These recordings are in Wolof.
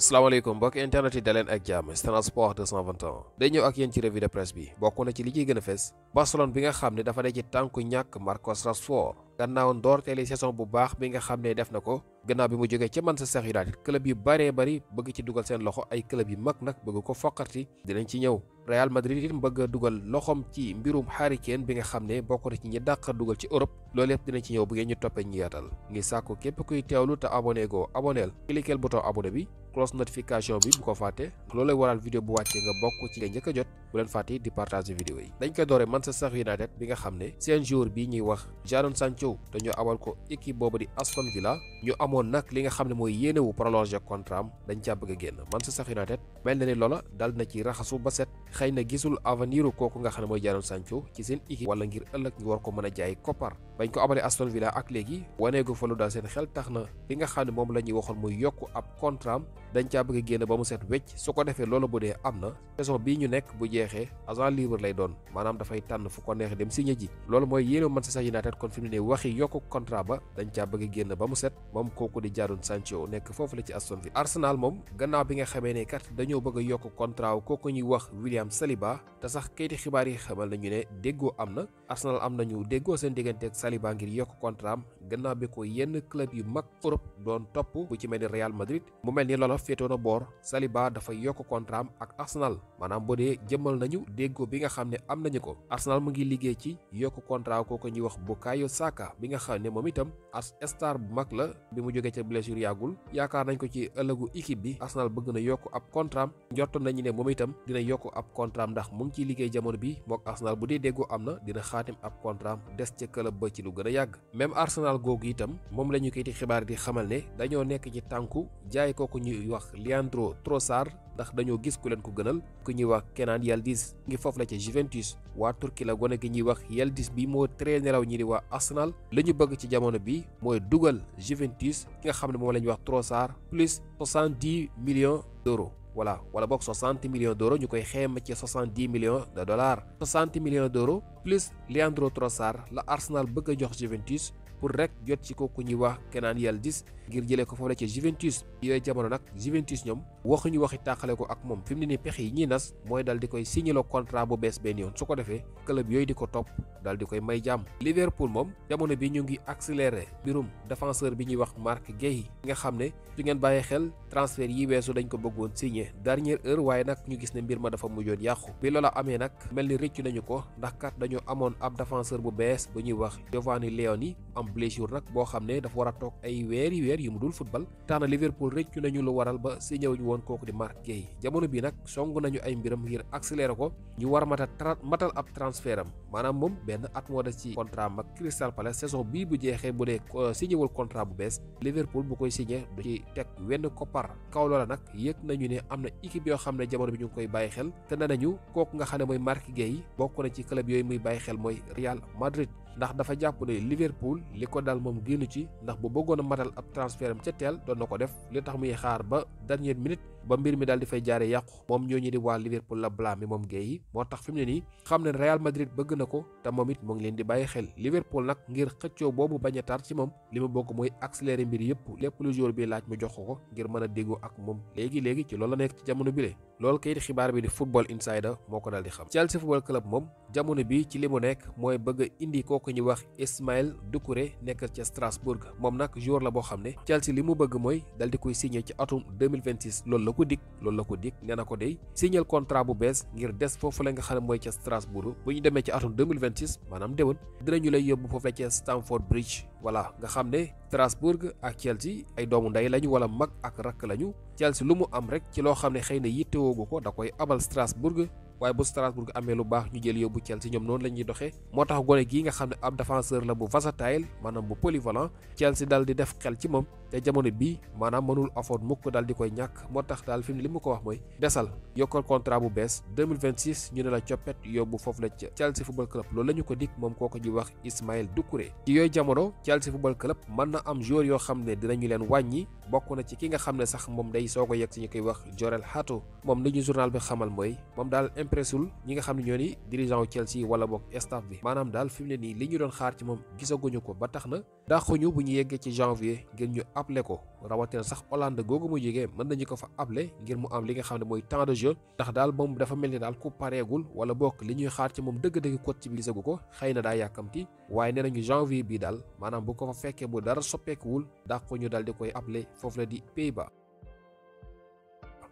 asalaamaaleykum mbokk internet yi daleen ak jàmm Sen Sport 221 day ñëw ak yéen ci revue de presse bi bokk na ci li ciy gën a fees Barcelone bi nga xam ne dafa ne ci tànku ñàkk Marcos Rashford gannaaw ndoorteeli saison bu baax bi nga xam ne def na ko gannaaw bi mu jógee ca Manchester United club yu bëree bëri bëgg ci dugal seen loxo ay club yu mag nag bëgg ko foqarti dinañ ci ñëw Real Madrid it bëgg a dugal loxoom ci mbirum Harry Kane bi nga xam ne bokk na ci ñi dàq dugal ci Europe loolu yëpp dinañ ci ñëw bu ngeen ñu toppee ñu yaatal ngi sàkku képp kuy teewlu te abonné goo aboneel cliquer bouton abonné bi cloche notification bi bu ko fàtte loolu lay waral vidéo bu wàccee nga bokk ci nga njëkk a jot bu leen fàtte di partager vidéo yi dañ koy doore Manchester United bi nga xam ne seen joueur bi ñuy wax Jadon Sancho dañoo abal ko équipe boobu di Aston Villa ñu amoon nag li nga xam ne mooy yéene wu prolonger contrat am dañ caa bëgg a génn Manchester United mel na ni loola dal na ci raxasu ba set xëy na gisul avenir kooku nga xam ne mooy Jadon Sancho ci seen équipe wala ngir ëllëg ñu war ko mën a jaay koppar bañ ko abalee Aston Villa ak léegi waneegu fa lu daal seen xel tax na li nga xam ne moom la ñuy waxoon muy yokku ab contrat am dañ caa bëgg a génn ba mu set wecc su ko defee loolu bu dee am na saison bii ñu nekk bu jeexee agent libre lay doon maanaam dafay tànn fu ko neex dem signé ji loolu mooy yéene Manchester United kon fi mu ne waxi yokku contrat ba dañ caa bëgg a génn ba mu set moom kooku di Jadon Sancho nekk foofu la ci Aston Villa Arsenal moom gannaaw bi nga xamee ne kat dañoo bëgg a yokk contrat kooku ñuy wax William Saliba te sax kayiti xibaar yi xamal nañu ne déggoo am na Arsenal am nañu déggoo seen diggante ak Saliba ngir yokk contrat am gannaaw bi ko yenn club yu mag Europe doon topp bu ci mel ni Real Madrid mu mel ni loola féetoo na boor Saliba dafa yokk contrat am ak Arsenal maanaam bu dee jëmmal nañu déggoo bi nga xam ne am nañu ko Arsenal mu ngi liggéey ci yokk contrat kooku ñuy wax Bukayo Saka bi nga xam ne moom itam as star bu mag la bi mu jógee ca blessure yàggul yaakaar nañ ko ci ëllëgu équipe bi Arsenal bëgg na yokk ab contrat am njort nañu ne moom itam dina yokk ab contrat am ndax mu ngi ciy liggéey jamono bi mook Arsenal bu dee déggoo am na dina xaatim ab contrat am des ca club ba ci lu gën a yàgg même Arsenal googu itam moom la ñu koy di xibaar di xamal ne dañoo nekk ci tànku jaay kooku ñuy wax Leandro Trossard ndax dañoo gis ku leen ko gënal ku ñuy wax Kenan Yıldız ngi foofu la ca Juventus waa Turquie la gone gi ñuy wax Yıldız bi moo tere nelaw ñi di waa Arsenal la ñu bëgg ci jamono bi mooy dugal Juventus ki nga xam ne moom la ñuy wax Trossard plus 70 millions d'euros voilà wala boog 60 millions d'euros ñu koy xeema ci 70 millions de dollars 60 millions d'euros plus Leandro Trossard la Arsenal bëgg a jox Juventus pour rek jot ci kooku ñuy wax Kenan Yıldız ngir jëlee ko foofu la ci Juventus yooyu jamono nag Juventus ñoom waxuñu waxi tàqale ko ak moom fi mu ne nii pexe yi ñuy nas mooy dal di koy signaloo contrat bu bees benn yoon su ko defee club yooyu di ko topp dal di koy may jàmm Liverpool moom jamono bi ñu ngi accéléré mbirum défenseur bi ñuy wax Marc Guéhi nga xam ne su ngeen bàyyee xel transfert yi weesu dañ ko bëggoon signé dernière heure waaye nag ñu gis ne mbir ma dafa mujjoon yàqu bi loola amee nag mel ni rëccu nañu ko ndax kat dañoo amoon ab défenseur bu bees bu ñuy wax Giovanni Leoni am blessure nag boo xam ne dafa war a toog ay weeri weer yu mu dul football tax na Liverpool rëccu nañu lu waral ba signé wuñu woon kooku di Marc Guéhi jamono bi nag song nañu ay mbiram ngir accéléré ko ñu war a matal ab transfert am maanaam moom benn at moo des ci contrat am ak Crystal Palace saison bii bu jeexee bu dee signé wul contrat bu bees Liverpool bu koy signé du ci teg wenn koppar kaw loola nag yëg nañu ne am na équipe yoo xam ne jamono bi ñu ngi koy bàyyi xel te ne nañu kooku nga xam ne mooy Marc Guéhi bokk na ci club yooyu muy bàyyi xel mooy Real Madrid ndax dafa jàpp ne Liverpool li ko dal moom génnu ci ndax bu bëggoon a matal ab transfert am ca teel doon na ko def li tax muy xaar ba dernière minute ba mbir mi daal di fay jaare yàqu moom ñooñu di waa Liverpool la blâme moom Guéhi moo tax fi mu ne nii xam ne Real Madrid bëgg na ko te moom it mu ngi leen di bàyyi xel Liverpool nag ngir xëccoo boobu bañ a tar ci moom li mu bëgg mooy accélérer mbir yëpp lépp lu joueur bi laaj mu jox ko ngir mën a déggoo ak moom léegi ci loolu la nekk ci jamono bile loolu kayit xibaar bi di Football Insider moo ko daal di xam Chelsea Football Club moom jamono bi ci li mu nekk mooy bëgg a indi kooku ñu wax Ismaïla Doucouré nekk ca Strasbourg moom nag joueur la boo xam ne Chelsea li mu bëgg mooy dal di koy signé ci atum 2026 loolu la ko dig nee na ko dey signal contrat bu bees ngir des foofu la nga xam ne mooy ca Strasbourg bu ñu demee ci atum 2026 maanaam déwén dinañu lay yóbbu foofu la ca Stamford Bridge voilà nga xam ne Strasbourg ak Chelsea ay doomu ndey lañu wala mag ak rakk lañu Chelsea lu mu am rek ci loo xam ne xëy na yittewoogu ko da koy abal Strasbourg waaye bu Strasbourg amee lu baax ñu jël yóbbu Chelsea ñoom noonu la ñuy doxee moo tax gone gii nga xam ne ab défenseur la bu versatile maanaam bu polyvalent Chelsea dal di def xel ci moom te jamono bii maanaam mënul afford mukk dal di koy ñàkk moo tax daal fi mu li mu ko wax mooy desal yokkal contrat bu bees 2026 ñu ne la coppet yóbbu foofu la ca Chelsea Football Club loolu la ñu ko dig moom kooku ji wax Ismaïla Doucouré ci yooyu jamono Chelsea Football Club mën na am joueur yoo xam ne dinañu leen wàññi bokk na ci ki nga xam ne sax moom day soog a yegg si ñu koy wax Jorel Hato moom li ñu journal bi xamal mooy moom daal impressul ñi nga xam ne ñoo ni dirigeant wu Chelsea wala boog staff bi maanaam daal fi mu ne nii li ñu doon xaar ci moom gisaguñu ko ba tax na dàquñu bu ñu yeggee ci janvier ngir ñu appelé ko rawatina sax Hollande googu mu jógee mën nañu ko fa appelé ngir mu am li nga xam ne mooy temps de jeu ndax daal moom dafa mel ni daal ku pareegul wala bokk li ñuy xaar ci moom dëgg-dëgg coach bi gisagu ko xëy na daa yàkkamti waaye nee nañu janvier bii daal maanaam bu ko fa fekkee bu dara soppeekuwul dàquñu daal di koy appelé foofu la di Pays-Bas.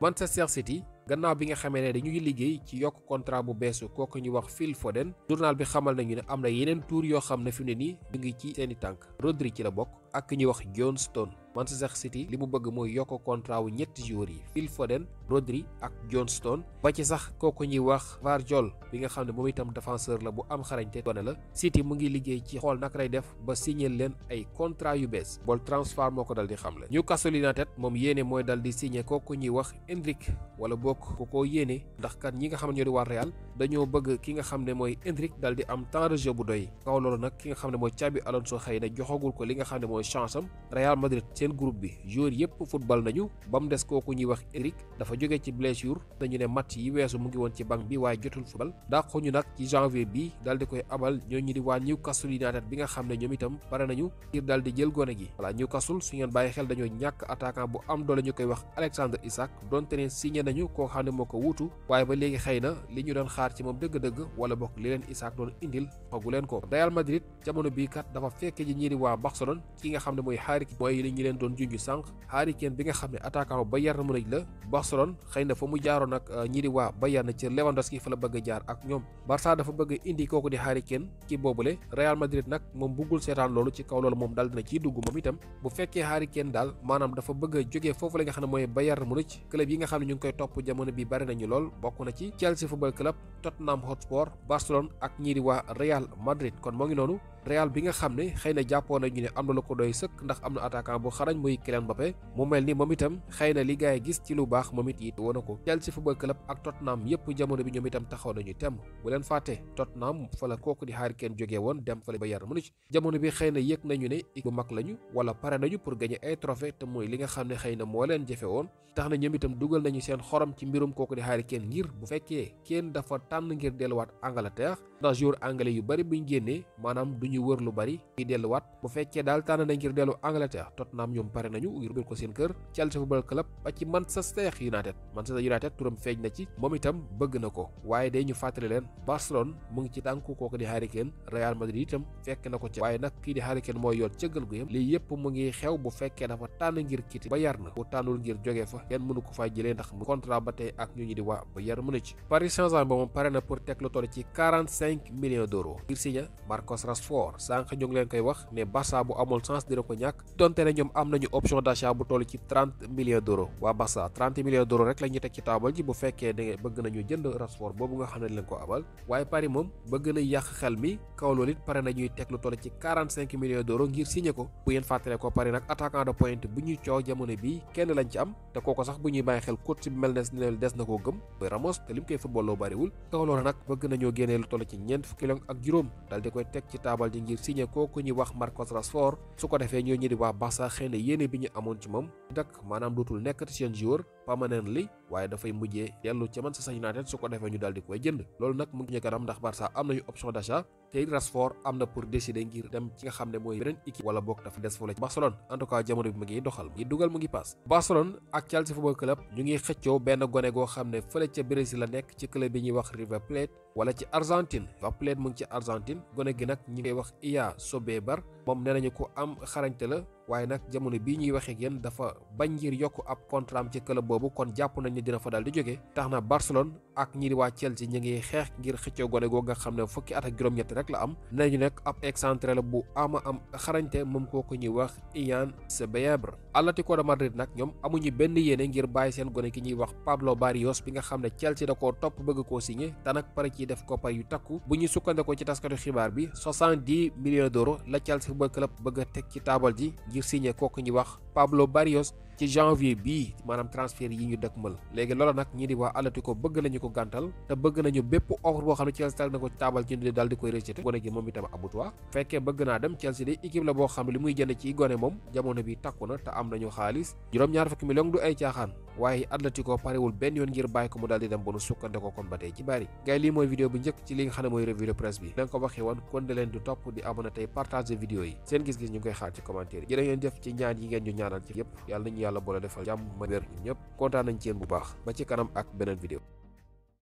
Manchester City gannaaw bi nga xamee ne dañuy liggéey ci yokk contrat bu beesu kooku ñu wax Phil Foden journal bi xamal nañu ne am na yeneen tour yoo xam ne fi mu ne nii ñu ngi ci seeni tànk Rodri ci la bokk ak ñuy wax John Stone. Manchester City li mu bëgg mooy yokk contrat wu ñetti joueurs yi Phil Foden Rodri ak John Stone ba ci sax kooku ñuy wax Varjol bi nga xam ne moom itam défenseur la bu am xarañte gone la City mu ngi liggéey ci xool naka lay def ba signé leen ay contrat yu bees bool transfert moo ko dal di xamle. Newcastle United moom yéene mooy dal di signé kooku ñuy wax Endrick wala bokk ku ko yéene ndax kat ñi nga xam ne ñoo di waa Real dañoo bëgg ki nga xam ne mooy Endrick dal di am temps de jeu bu doy kaw loolu nag ki nga xam ne mooy Xabi Alonso xëy na joxagul ko li nga xam ne mooy chance am Real Madrid seen groupe bi joueur yëpp football nañu ba mu des kooku ñuy wax Endrick dafa jóge ci blessure dañu ne match yi weesu mu ngi woon ci banc bi waaye jotul football dàquñu nag ci janvier bi dal di koy abal ñooñu di waa Newcastle United bi nga xam ne ñoom itam pare nañu ngir dal di jël gone gi voilà Newcastle su ngeen bàyyi xel dañoo ñàkk attaquant bu am doole ñu koy wax Alexander Isak donte ne signé nañu koo xam ne moo ko wuutu waaye ba léegi xëy na li ñu doon xaar ci moom dëgg-dëgg wala bokk li leen Isak doon indil xagu leen ko Real Madrid jamono bii kat dafa fekke ji ñii di waa Barcelone ki nga xam ne mooy Harry Kane mooy li ñu leen doon junj sànq Harry Kane bi nga xam ne attaquant Bayern Munich la Barcelone xëy na fa mu jaaroon ak ñii di waa Bayern ci Lewandowski fa la bëgg a jaar ak ñoom Barça dafa bëgg indi kooku di Harry Kane ci boobule Real Madrid nag moom buggul seetaan loolu ci kaw loolu moom dal dina ciy dugg moom itam bu fekkee Harry Kane daal maanaam dafa bëgg a jógee foofu la nga xam ne mooy Bayern Munich club yi nga xam ne ñu ngi koy topp jamono bi bari nañu lool bokk na ci Chelsea Football Club Tottenham Hotspur Barcelone ak ñii di waa Real Madrid kon moo ngi noonu Real bi nga xam ne xëy na jàppoon nañu ne am na lu ko doy sëkk ndax am na attaquant bu xarañ muy Kylian Mbappé mu mel ni moom itam xëy na li gaay gis ci lu baax moom it woon na ko Chelsea Football Club ak Tottenham yëpp jamono bi ñoom itam taxaw nañu temm bu leen fàtte Tottenham fa la kooku di Harry Kane jógee woon dem fa la Bayern Munich jamono bi xëy na yëg nañu ne équipe bu mag lañu wala pare nañu pour gagner ay trophée te mooy li nga xam ne xëy na moo leen jafe woon tax na ñoom itam dugal nañu seen xorom ci mbirum kooku di Harry Kane ngir bu fekkee Kane dafa tànn ngir delluwaat Angleterre ndax joueur anglais yu bari buñ génnee maanaam duñu wër lu bari ñuy delluwaat bu fekkee daal tànn na ngir dellu Angleterre Tottenham ñoom pare nañu ngir bil ko seen kër Chelsea Football Club ba ci Manchester United turam feeñ na ci moom itam bëgg na ko waaye day ñu fàttali leen Barcelone mu ngi ci tànku kooku di Harry Kane Real Madrid itam fekk na ko ca waaye nag kii di Harry Kane mooy yoon cëggal gu yam lii yëpp mu ngi xew bu fekkee dafa tànn ngir kiti Bayern bu tànnul ngir jógee fa kenn mënu ko faa jëlee ndax mu contrat ba tey ak ñu di waa Bayern Munich Paris Saint-Germain ba moom pare na pour teg lu toll ci 45 millions d'euros ngir signé Marcus Rashford sànq ñu ngi leen koy wax ne Barça bu amul chance dina ko ñàkk donte ne ñoom am nañu option d'achat bu toll ci 30 millions d'euros waa Barça 30 millions d'euros rek la ñuy teg ci taabal ji bu fekkee da bëgg nañu jënd Rashford boobu nga xam ne leen ko abal waaye Paris moom bëgg na yàq xel mi kaw loolu it pare na ñuy teg lu toll ci 45 millions d'euros ngir signé ko bu ngeen fàttale ko Paris nag attaquant de pointe bu ñuy coow jamono bi kenn lañ ci am te kooko sax bu ñuy bàyyi xel coach bi mel ne des na koo gëm mooy Ramos te lim koy football loo bariwul kaw loolu nag bëgg nañoo génnee lu toll ci ñeent fukki millions ak juróom dal di koy teg ci taabal ji ngir signé kooku ñuy wax Marcus Rashford su ko defee ñoo ñi di waa Barça xëy na yéene bi ñu amoon ci moom dak maanaam dootul nekkati seen joueur permanently waaye dafay mujjee dellu ca Manchester United su ko defee ñu daal di koy jënd loolu nag mu ngi ñu kanam ndax Barça am nañu option d'achat te Rashford am na pour décider ngir dem ci nga xam ne mooy beneen équipe wala boog dafa des foofu la Barcelone en tout cas jamono bi mu ngi doxal mu ngi dugal mu ngi paas Barcelone ak Chelsea Football Club ñu ngi xëccoo benn gone goo xam ne fële ca Brésil la nekk ci club bi ñuy wax River Plate wala ci Argentine River Plate mu ngi ci Argentine gone gi nag ñi ngay wax Iya Sobebar moom nee nañu ko am xarañte la waaye nag jamono bii ñuy waxee ak yéen dafa bañ ngir yokk ab contrat am ci club boobu kon jàpp nañ ne dina fa daal di jóge tax na Barcelone ak ñi di waa Chelsea ñu ngi xeex ngir xëccoo gone googu nga xam ne fukki at ak juróom-ñett rek la am nee nañu nekk ab excentré la bu am xarañte moom kooku ñuy wax Ian Sobebar Atlético de Madrid nag ñoom amuñu benn yéene ngir bàyyi seen gone ki ñuy wax Pablo Barrios bi nga xam ne Chelsea da koo topp bëgg koo signé te nag pare ci def koppar yu takku bu ñu sukkandikoo ci taskatu xibaar bi 70 millions d'euros la Chelsea Football Club bëgg a teg ci taabal ji ngir signé kooku ñuy wax Pablo Barrios ci janvier bii maanaam transfert yi ñu dëkkmal léegi loola nag ñii di waa Atlético bëgg nañu ko gàntal te bëgg nañu bépp offre boo xam ne Chelsea teg na ko taabal ci daal di koy rejeté gone gi moom itam abutwa fekkee bëgg naa dem Chelsea de équipe la boo xam ne li muy jënd ci gone moom jamono bi takku na te am nañu xaalis juróom-ñaar fukki million du ay caaxaan waaye Atlético parewul benn yoon ngir bàyyi ko mu daal di dem ba nu sukkande ko kon ba tey ci bari gars yi lii mooy vidéo bu njëkk ci li nga xam ne mooy revue de presse bi leen ko waxee woon kon de leen di topp di abonné tey partager vidéo yi seen gis-gis ñu ngi koy xaar ci commentaire yi jërë ngeen jëf ci ñaan yi ngeen ñu ñaanal ci yëpp yàlla nañu yàlla boole defal jàmm ma wér ñun ñëpp kontaan nañ ci yéen bu baax ba ci kanam ak beneen vidéo